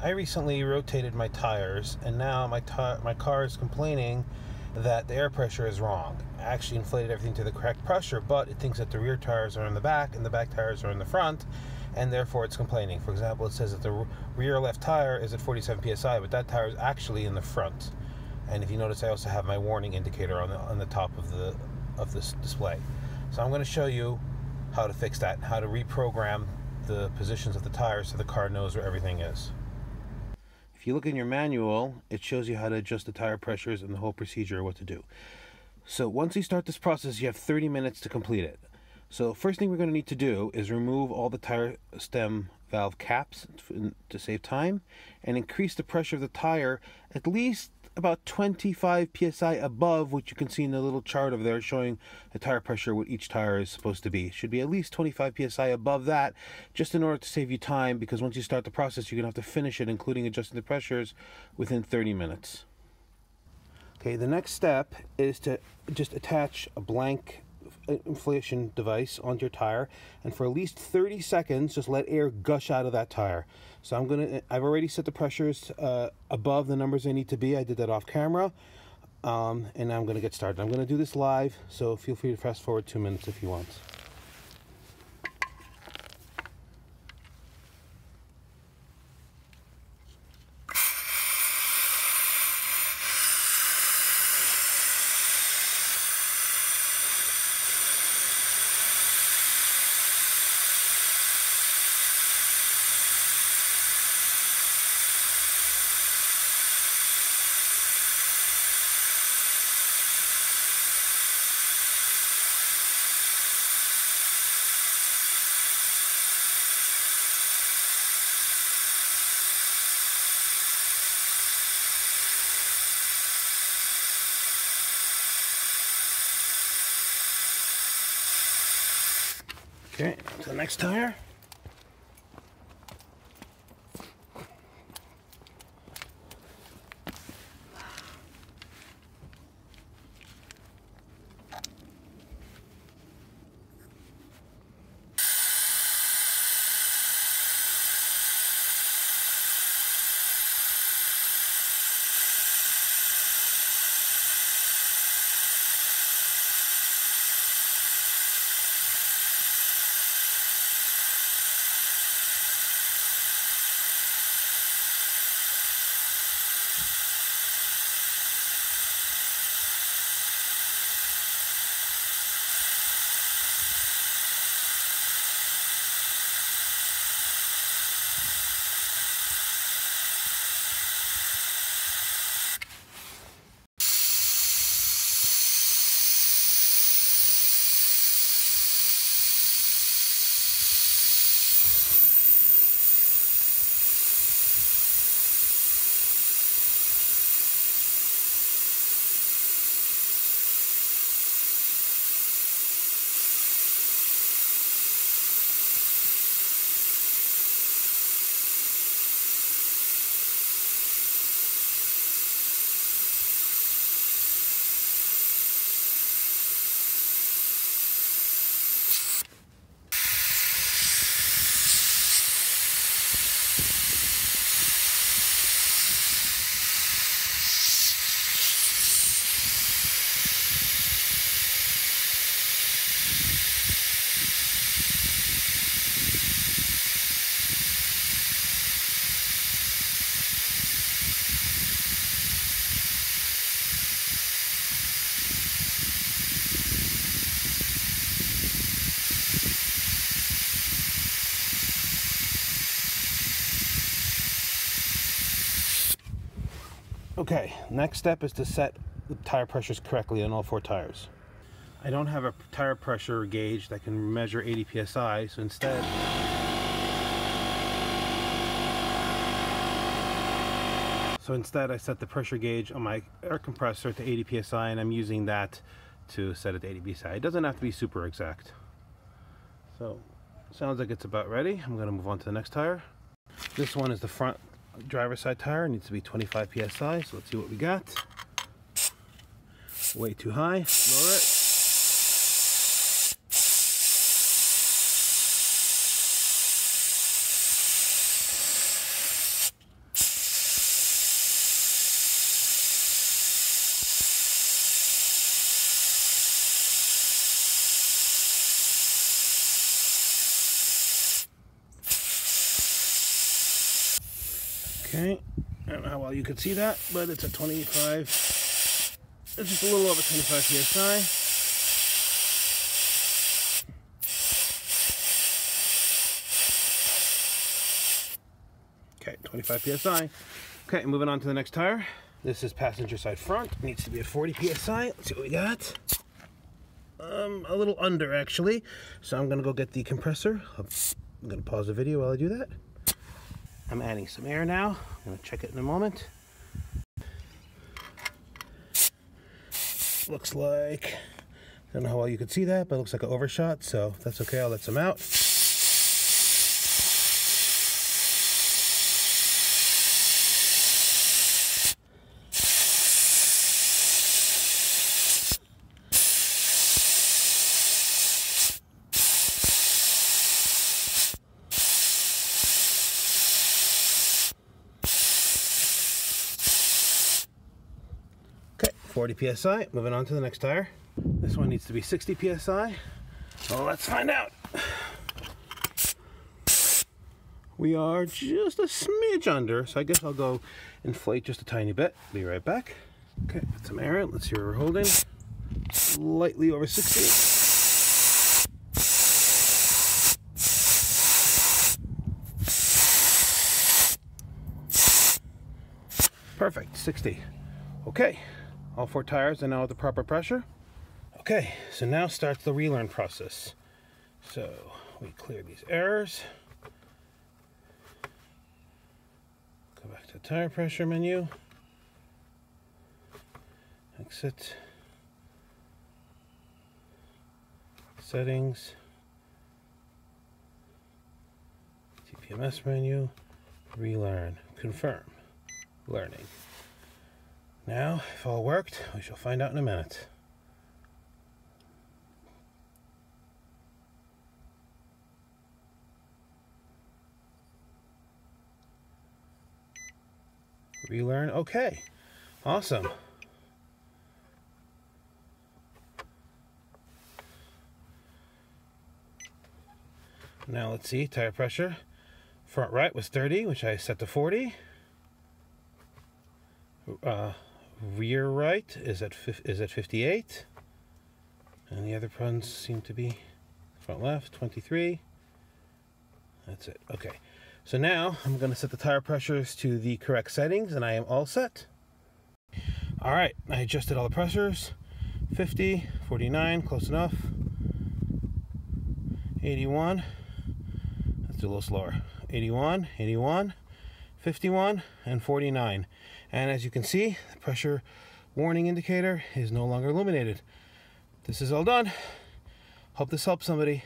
I recently rotated my tires, and now my car is complaining that the air pressure is wrong. I actually inflated everything to the correct pressure, but it thinks that the rear tires are in the back and the back tires are in the front, and therefore it's complaining. For example, it says that the rear left tire is at 47 psi, but that tire is actually in the front. And if you notice, I also have my warning indicator on the top of this display. So I'm going to show you how to fix that, how to reprogram the positions of the tires so the car knows where everything is. If you look in your manual, it shows you how to adjust the tire pressures and the whole procedure, what to do. So once you start this process, you have 30 minutes to complete it. So first thing we're going to need to do is remove all the tire stem valve caps to save time, and increase the pressure of the tire at least about 25 psi above what you can see in the little chart over there showing the tire pressure, what each tire is supposed to be. It should be at least 25 psi above that, just in order to save you time, because once you start the process, you're going to have to finish it, including adjusting the pressures, within 30 minutes. Okay, the next step is to just attach a blank inflation device onto your tire, and for at least 30 seconds just let air gush out of that tire. So I've already set the pressures above the numbers they need to be. I did that off camera, and I'm going to get started. I'm going to do this live, so feel free to fast forward 2 minutes if you want. Okay, to the next tire. Okay, next step is to set the tire pressures correctly on all 4 tires. I don't have a tire pressure gauge that can measure 80 psi, so instead I set the pressure gauge on my air compressor to 80 psi, and I'm using that to set it to 80 psi. It doesn't have to be super exact. So, sounds like it's about ready. I'm going to move on to the next tire. This one is the front driver's side tire. It needs to be 25 psi, so let's see what we got. Way too high. Lower it. Okay, I don't know how well you could see that, but it's at 25. It's just a little over 25 psi. Okay, 25 psi. Okay, moving on to the next tire. This is passenger side front. It needs to be at 40 psi. Let's see what we got. A little under actually. So I'm gonna go get the compressor. I'm gonna pause the video while I do that. I'm adding some air now. I'm gonna check it in a moment. Looks like, I don't know how well you can see that, but it looks like an overshot, so that's okay, I'll let some out. Okay, 40 psi, moving on to the next tire. This one needs to be 60 psi. Well, let's find out. We are just a smidge under, so I guess I'll go inflate just a tiny bit. Be right back. Okay, put some air in. Let's see where we're holding. Slightly over 60. Perfect, 60. Okay, all 4 tires are now at the proper pressure. Okay, so now starts the relearn process. So we clear these errors. Go back to the tire pressure menu. Exit. Settings. TPMS menu. Relearn. Confirm. Learning. Now, if all worked, we shall find out in a minute. Relearn, okay. Awesome. Now let's see, tire pressure. Front right was 30, which I set to 40. Rear right is at 58, and the other ones seem to be front left 23. That's it. Okay, so now I'm going to set the tire pressures to the correct settings, and I am all set. All right, I adjusted all the pressures. 50, 49, close enough. 81. Let's do a little slower. 81, 81, 51, and 49. And as you can see, the pressure warning indicator is no longer illuminated. This is all done. Hope this helps somebody.